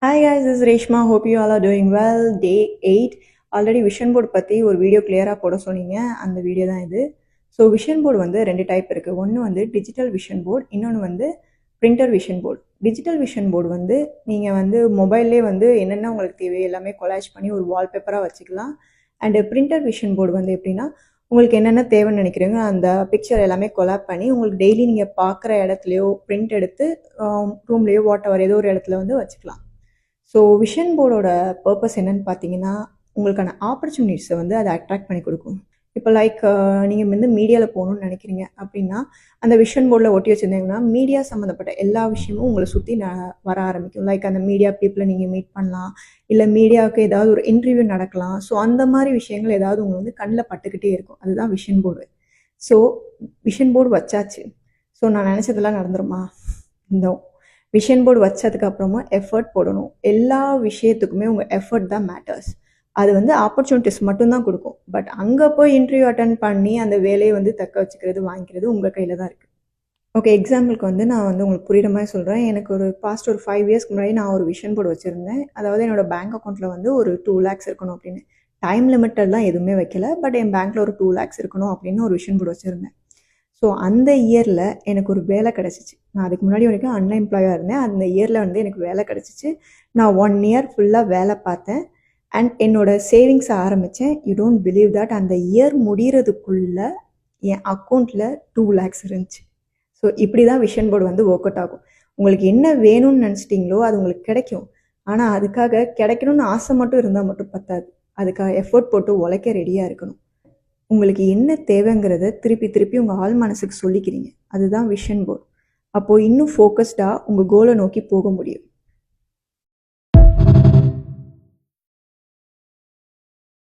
Hi guys, this is Reshma. Hope you all are doing well. Day 8. Already vision board பற்றி ஒரு video கிளியராக போட சொன்னீங்க. அந்த வீடியோ தான் இது. ஸோ விஷன் போர்டு வந்து 2 டைப் இருக்குது. ஒன்று வந்து டிஜிட்டல் விஷன் போர்டு, இன்னொன்று வந்து printer vision board. Digital vision board வந்து நீங்கள் வந்து மொபைல்லே வந்து என்னென்ன உங்களுக்கு தேவை எல்லாமே கொலாஜ் பண்ணி ஒரு வால்பேப்பராக வச்சுக்கலாம். அண்டு பிரிண்டர் விஷன் போர்டு வந்து எப்படின்னா உங்களுக்கு என்னென்ன தேவைன்னு நினைக்கிறீங்க அந்த பிக்சர் எல்லாமே கொலாப் பண்ணி உங்களுக்கு டெய்லி நீங்கள் பார்க்குற இடத்துலையோ பிரிண்ட் எடுத்து ரூம்லேயோ வாட்டவர் ஏதோ ஒரு இடத்துல வந்து வச்சுக்கலாம். ஸோ விஷன் போர்டோட பர்பஸ் என்னன்னு பார்த்தீங்கன்னா உங்களுக்கான ஆப்பர்ச்சுனிட்டிஸை வந்து அதை அட்ராக்ட் பண்ணி கொடுக்கும். இப்போ லைக் நீங்கள் வந்து மீடியாவில் போகணுன்னு நினைக்கிறீங்க அப்படின்னா அந்த விஷன் போர்டில் ஒட்டி வச்சுருந்தீங்கன்னா மீடியா சம்மந்தப்பட்ட எல்லா விஷயமும் உங்களை சுற்றி வர ஆரம்பிக்கும். லைக் அந்த மீடியா பீப்புளை நீங்கள் மீட் பண்ணலாம், இல்லை மீடியாவுக்கு ஏதாவது ஒரு இன்டர்வியூ நடக்கலாம். ஸோ அந்த மாதிரி விஷயங்கள் ஏதாவது உங்களுக்கு வந்து கண்ணில் பட்டுக்கிட்டே இருக்கும். அதுதான் vision board. So vision board வச்சாச்சு. ஸோ நான் நினச்சதெல்லாம் நடந்துருமா? இந்த விஷன் போர்டு வச்சதுக்கப்புறமா எஃபர்ட் போடணும். எல்லா விஷயத்துக்குமே உங்கள் எஃபர்ட் தான் மேட்டர்ஸ். அது வந்து ஆப்பர்ச்சுனிட்டிஸ் மட்டும்தான் கொடுக்கும். பட் அங்கே போய் இன்டர்வியூ அட்டன் பண்ணி அந்த வேலையை வந்து தக்க வச்சுக்கிறது வாங்கிக்கிறது உங்கள் கையில் தான் இருக்குது. ஓகே, எக்ஸாம்பிளுக்கு வந்து நான் வந்து உங்களுக்கு புரியுற மாதிரி சொல்கிறேன். எனக்கு ஒரு பாஸ்ட் ஒரு 5 இயர்ஸ்க்கு முன்னாடி நான் ஒரு விஷன் போர்டு வச்சுருந்தேன். அதாவது என்னோடய பேங்க் அக்கௌண்ட்டில் வந்து ஒரு 2 lakhs இருக்கணும் அப்படின்னு. டைம் லிமிட்டெல்லாம் எதுவுமே வைக்கல. பட் என் பேங்க்கில் ஒரு 2 lakhs இருக்கணும் அப்படின்னு ஒரு விஷன் போர்டு வச்சுருந்தேன். ஸோ அந்த இயரில் எனக்கு ஒரு வேலை கிடச்சிச்சு. நான் அதுக்கு முன்னாடி வரைக்கும் அன்எம்ப்ளாயாக இருந்தேன். அந்த இயரில் வந்து எனக்கு வேலை கிடச்சிச்சு. நான் 1 year ஃபுல்லாக வேலை பார்த்தேன். அண்ட் என்னோடய சேவிங்ஸை ஆரம்பித்தேன். யூ டோன்ட் பிலீவ் தட் அந்த இயர் முடிகிறதுக்குள்ளே என் அக்கௌண்ட்டில் 2 lakhs இருந்துச்சு. ஸோ இப்படி தான் விஷன் போர்டு வந்து ஒர்க் அவுட் ஆகும். உங்களுக்கு என்ன வேணும்னு நினச்சிட்டிங்களோ அது உங்களுக்கு கிடைக்கும். ஆனால் அதுக்காக கிடைக்கணும்னு ஆசை மட்டும் இருந்தால் மட்டும் பத்தாது. அதுக்காக எஃபோர்ட் போட்டு உழைக்க ரெடியாக இருக்கணும். உங்களுக்கு என்ன தேவைங்கிறத திருப்பி உங்கள் ஆள் மனசுக்கு சொல்லிக்கிறீங்க. அதுதான் விஷன் போர்டு. அப்போது இன்னும் ஃபோக்கஸ்டாக உங்கள் கோலை நோக்கி போக முடியும்.